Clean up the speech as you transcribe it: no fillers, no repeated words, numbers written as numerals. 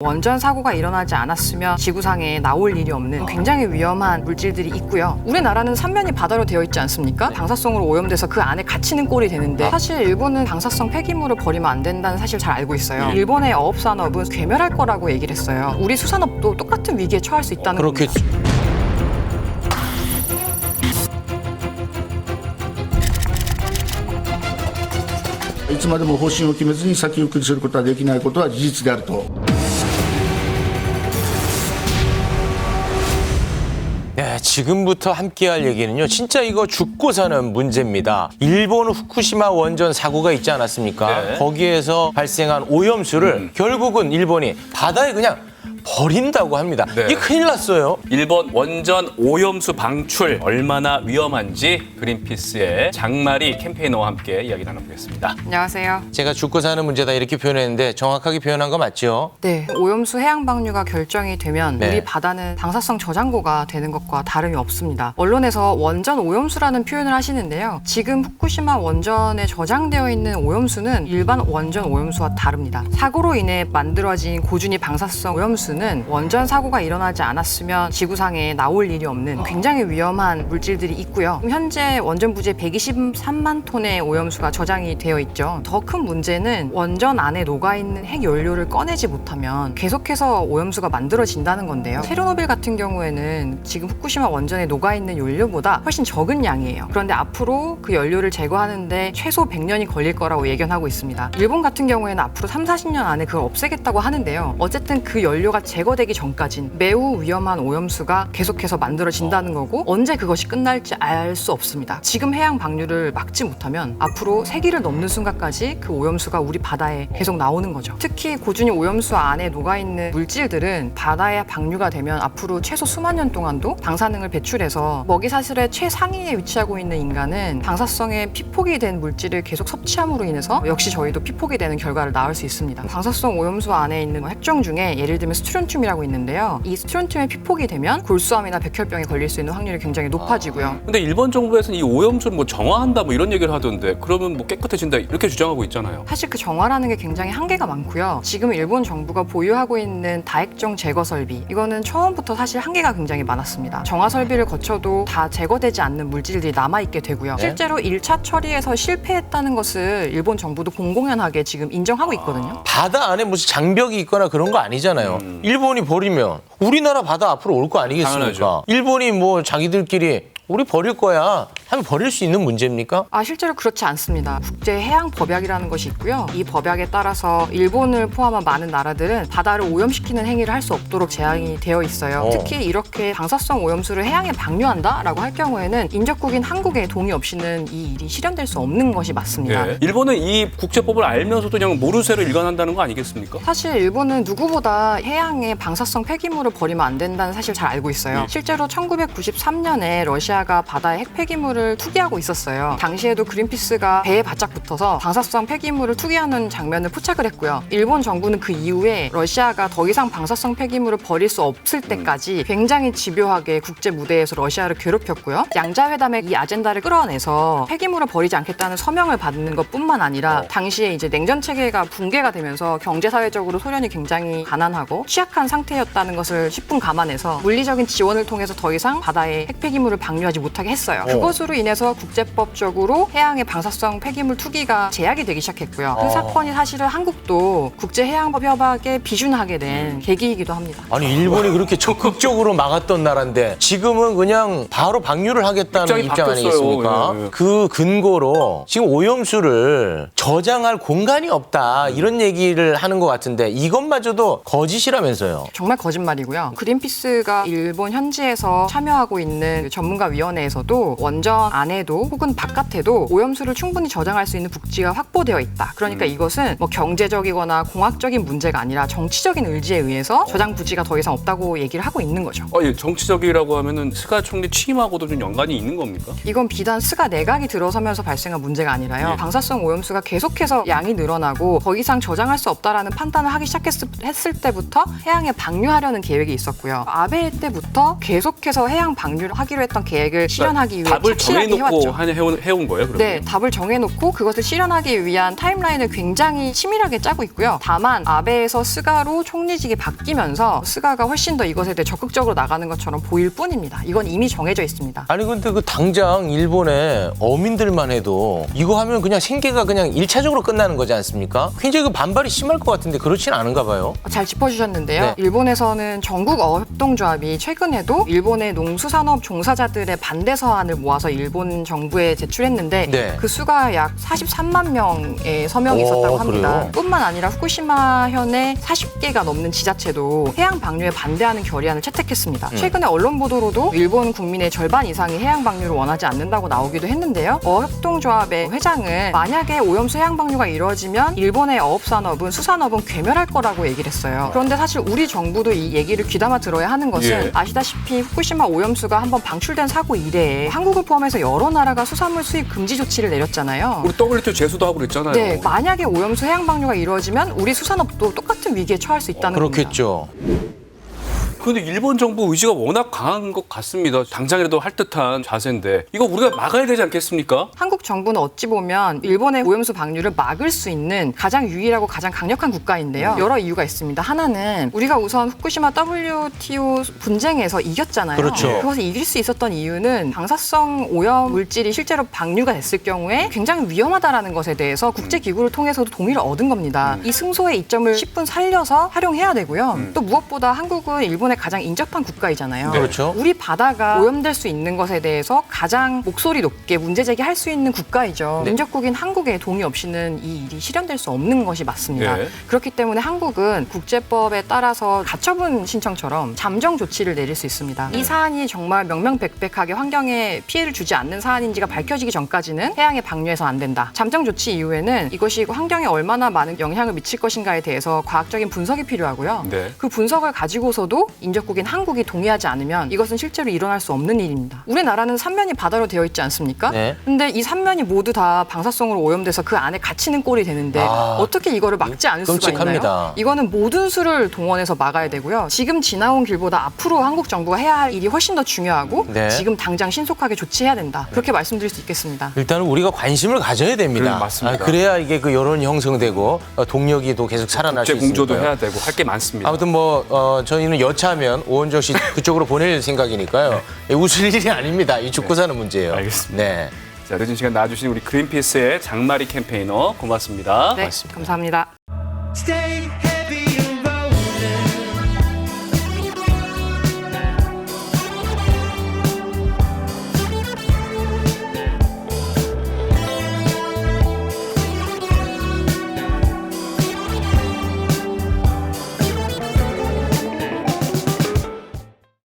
원전 사고가 일어나지 않았으면 지구상에 나올 일이 없는 굉장히 위험한 물질들이 있고요. 우리나라는 삼면이 바다로 되어 있지 않습니까? 방사성으로 오염돼서 그 안에 갇히는 꼴이 되는데 사실 일본은 방사성 폐기물을 버리면 안 된다는 사실 잘 알고 있어요. 일본의 어업산업은 괴멸할 거라고 얘기를 했어요. 우리 수산업도 똑같은 위기에 처할 수 있다는 겁니다. 그렇겠죠. いつまでも方針を決めずに先送りすることはできないことは事実であると。 네, 지금부터 함께할 얘기는요. 진짜 이거 죽고 사는 문제입니다. 일본 후쿠시마 원전 사고가 있지 않았습니까? 네. 거기에서 발생한 오염수를 결국은 일본이 바다에 그냥 버린다고 합니다. 네. 이게 큰일 났어요. 일본 원전 오염수 방출 얼마나 위험한지 그린피스의 장마리 캠페이너와 함께 이야기 나눠보겠습니다. 안녕하세요. 제가 죽고 사는 문제다 이렇게 표현했는데 정확하게 표현한 거 맞죠? 네, 오염수 해양 방류가 결정이 되면 네. 우리 바다는 방사성 저장고가 되는 것과 다름이 없습니다. 언론에서 원전 오염수라는 표현을 하시는데요. 지금 후쿠시마 원전에 저장되어 있는 오염수는 일반 원전 오염수와 다릅니다. 사고로 인해 만들어진 고준위 방사성 오염수는 원전 사고가 일어나지 않았으면 지구상에 나올 일이 없는 굉장히 위험한 물질들이 있고요. 현재 원전 부지에 123만 톤의 오염수가 저장이 되어 있죠. 더 큰 문제는 원전 안에 녹아있는 핵 연료를 꺼내지 못하면 계속해서 오염수가 만들어진다는 건데요. 체르노빌 같은 경우에는 지금 후쿠시마 원전에 녹아있는 연료보다 훨씬 적은 양이에요. 그런데 앞으로 그 연료를 제거하는데 최소 100년이 걸릴 거라고 예견하고 있습니다. 일본 같은 경우에는 앞으로 30-40년 안에 그걸 없애겠다고 하는데요. 어쨌든 그 연료가 제거되기 전까진 매우 위험한 오염수가 계속해서 만들어진다는 거고 언제 그것이 끝날지 알 수 없습니다. 지금 해양 방류를 막지 못하면 앞으로 세기를 넘는 순간까지 그 오염수가 우리 바다에 계속 나오는 거죠. 특히 고준위 오염수 안에 녹아있는 물질들은 바다에 방류가 되면 앞으로 최소 수만 년 동안도 방사능을 배출해서 먹이사슬의 최상위에 위치하고 있는 인간은 방사성에 피폭이 된 물질을 계속 섭취함으로 인해서 역시 저희도 피폭이 되는 결과를 낳을 수 있습니다. 방사성 오염수 안에 있는 핵종 중에 예를 들면 스트론튬이라고 있는데요. 이 스트론튬에 피폭이 되면 골수암이나 백혈병에 걸릴 수 있는 확률이 굉장히 높아지고요. 근데 일본 정부에서는 이 오염수를 뭐 정화한다 뭐 이런 얘기를 하던데 그러면 뭐 깨끗해진다 이렇게 주장하고 있잖아요. 사실 그 정화라는 게 굉장히 한계가 많고요. 지금 일본 정부가 보유하고 있는 다액종 제거 설비 이거는 처음부터 사실 한계가 굉장히 많았습니다. 정화 설비를 거쳐도 다 제거되지 않는 물질들이 남아있게 되고요. 네? 실제로 1차 처리에서 실패했다는 것을 일본 정부도 공공연하게 지금 인정하고 있거든요. 바다 안에 무슨 장벽이 있거나 그런 거 아니잖아요. 일본이 버리면 우리나라 바다 앞으로 올 거 아니겠습니까? 당연하죠. 일본이 뭐 자기들끼리 우리 버릴 거야 하면 버릴 수 있는 문제입니까? 실제로 그렇지 않습니다. 국제해양법약이라는 것이 있고요. 이 법약에 따라서 일본을 포함한 많은 나라들은 바다를 오염시키는 행위를 할 수 없도록 제한이 되어 있어요. 특히 이렇게 방사성 오염수를 해양에 방류한다라고 할 경우에는 인접국인 한국의 동의 없이는 이 일이 실현될 수 없는 것이 맞습니다. 네. 일본은 이 국제법을 알면서도 그냥 모르쇠로 일관한다는 거 아니겠습니까? 사실 일본은 누구보다 해양에 방사성 폐기물을 버리면 안 된다는 사실 잘 알고 있어요. 실제로 1993년에 러시아가 바다에 핵 폐기물을 투기하고 있었어요. 당시에도 그린피스가 배에 바짝 붙어서 방사성 폐기물을 투기하는 장면을 포착을 했고요. 일본 정부는 그 이후에 러시아가 더 이상 방사성 폐기물을 버릴 수 없을 때까지 굉장히 집요하게 국제 무대에서 러시아를 괴롭혔고요. 양자회담의 이 아젠다를 끌어내서 폐기물을 버리지 않겠다는 서명을 받는 것뿐만 아니라 당시에 이제 냉전 체계가 붕괴가 되면서 경제사회적으로 소련이 굉장히 가난하고 취약한 상태였다는 것을 10분 감안해서 물리적인 지원을 통해서 더 이상 바다에 핵 폐기물을 방류하지 못하게 했어요. 그것으로 인해서 국제법적으로 해양의 방사성 폐기물 투기가 제약이 되기 시작했고요. 그 사건이 사실은 한국도 국제해양법 협약에 비준하게 된 계기이기도 합니다. 아니 일본이 그렇게 적극적으로 막았던 나라인데 지금은 그냥 바로 방류를 하겠다는 입장이 입장 바뀌었어요. 아니겠습니까? 예, 예. 그 근거로 지금 오염수를 저장할 공간이 없다 이런 얘기를 하는 것 같은데 이것마저도 거짓이라면서요. 정말 거짓말이고요. 그린피스가 일본 현지에서 참여하고 있는 그 전문가위원회에서도 원전 안에도 혹은 바깥에도 오염수를 충분히 저장할 수 있는 북지가 확보되어 있다. 그러니까 이것은 뭐 경제적이거나 공학적인 문제가 아니라 정치적인 의지에 의해서 저장 부지가 더 이상 없다고 얘기를 하고 있는 거죠. 예, 정치적이라고 하면은 스가 총리 취임하고도 좀 연관이 있는 겁니까? 이건 비단 스가 내각이 들어서면서 발생한 문제가 아니라요. 방사성 오염수가 계속해서 양이 늘어나고 더 이상 저장할 수 없다라는 판단을 하기 시작했을 때부터 해양에 방류하려는 계획이 있었고요. 아베 때부터 계속해서 해양 방류를 하기로 했던 계획 맥을 실현하기 위해 답을 착실하게 정해놓고 해왔죠. 해온 거예요, 그러면? 네, 답을 정해놓고 그것을 실현하기 위한 타임라인을 굉장히 치밀하게 짜고 있고요. 다만 아베에서 스가로 총리직이 바뀌면서 스가가 훨씬 더 이것에 대해 적극적으로 나가는 것처럼 보일 뿐입니다. 이건 이미 정해져 있습니다. 아니 근데 그 당장 일본의 어민들만 해도 이거 하면 그냥 생계가 그냥 1차적으로 끝나는 거지 않습니까? 굉장히 그 반발이 심할 것 같은데 그렇진 않은가 봐요. 잘 짚어주셨는데요. 네. 일본에서는 전국 어협동조합이 최근에도 일본의 농수산업 종사자들의 반대 서한을 모아서 일본 정부에 제출했는데 네. 그 수가 약 43만 명의 서명이 있었다고 합니다. 그래요? 뿐만 아니라 후쿠시마현의 40개가 넘는 지자체도 해양 방류에 반대하는 결의안을 채택했습니다. 최근에 언론 보도로도 일본 국민의 절반 이상이 해양 방류를 원하지 않는다고 나오기도 했는데요. 어협동조합의 회장은 만약에 오염수 해양 방류가 이루어지면 일본의 어업산업은 수산업은 괴멸할 거라고 얘기를 했어요. 그런데 사실 우리 정부도 이 얘기를 귀담아 들어야 하는 것은 예. 아시다시피 후쿠시마 오염수가 한번 방출된 사고 이래에 한국을 포함해서 여러 나라가 수산물 수입 금지 조치를 내렸잖아요. 우리 WTO 제소도 하고 그랬잖아요. 네, 만약에 오염수 해양 방류가 이루어지면 우리 수산업도 똑같은 위기에 처할 수 있다는 겁니다. 그렇겠죠. 근데 일본 정부 의지가 워낙 강한 것 같습니다. 당장이라도 할 듯한 자세인데 이거 우리가 막아야 되지 않겠습니까? 한국 정부는 어찌 보면 일본의 오염수 방류를 막을 수 있는 가장 유일하고 가장 강력한 국가인데요. 여러 이유가 있습니다. 하나는 우리가 우선 후쿠시마 WTO 분쟁에서 이겼잖아요. 그렇죠. 그것을 이길 수 있었던 이유는 방사성 오염 물질이 실제로 방류가 됐을 경우에 굉장히 위험하다라는 것에 대해서 국제기구를 통해서도 동의를 얻은 겁니다. 이 승소의 이점을 10분 살려서 활용해야 되고요. 또 무엇보다 한국은 일본의 가장 인접한 국가이잖아요. 그렇죠. 우리 바다가 오염될 수 있는 것에 대해서 가장 목소리 높게 문제 제기할 수 있는 국가이죠. 네. 인접국인 한국의 동의 없이는 이 일이 실현될 수 없는 것이 맞습니다. 예. 그렇기 때문에 한국은 국제법에 따라서 가처분 신청처럼 잠정 조치를 내릴 수 있습니다. 이 사안이 정말 명명백백하게 환경에 피해를 주지 않는 사안인지가 밝혀지기 전까지는 해양에 방류해서 안 된다. 잠정 조치 이후에는 이것이 환경에 얼마나 많은 영향을 미칠 것인가에 대해서 과학적인 분석이 필요하고요. 네. 그 분석을 가지고서도 인접국인 한국이 동의하지 않으면 이것은 실제로 일어날 수 없는 일입니다. 우리나라는 삼면이 바다로 되어 있지 않습니까? 네. 근데 이 삼면이 모두 다 방사성으로 오염돼서 그 안에 갇히는 꼴이 되는데 어떻게 이거를 막지 않을 수가 끔찍합니다. 있나요? 이거는 모든 수를 동원해서 막아야 되고요. 지금 지나온 길보다 앞으로 한국 정부가 해야 할 일이 훨씬 더 중요하고 네. 지금 당장 신속하게 조치해야 된다. 그렇게 말씀드릴 수 있겠습니다. 일단은 우리가 관심을 가져야 됩니다. 맞습니다. 그래야 이게 그 여론이 형성되고 동력이 또 계속 살아날 수 국제 공조도 있으니까요. 해야 되고 할 게 많습니다. 아무튼 저희는 여차하면 오원정 씨 그쪽으로 보낼 생각이니까요. 웃을 일이 아닙니다. 이 죽고 사는 문제예요. 알겠습니다. 네. 자, 늦은 시간 나와주신 우리 그린피스의 장마리 캠페이너 고맙습니다. 네, 감사합니다. Stay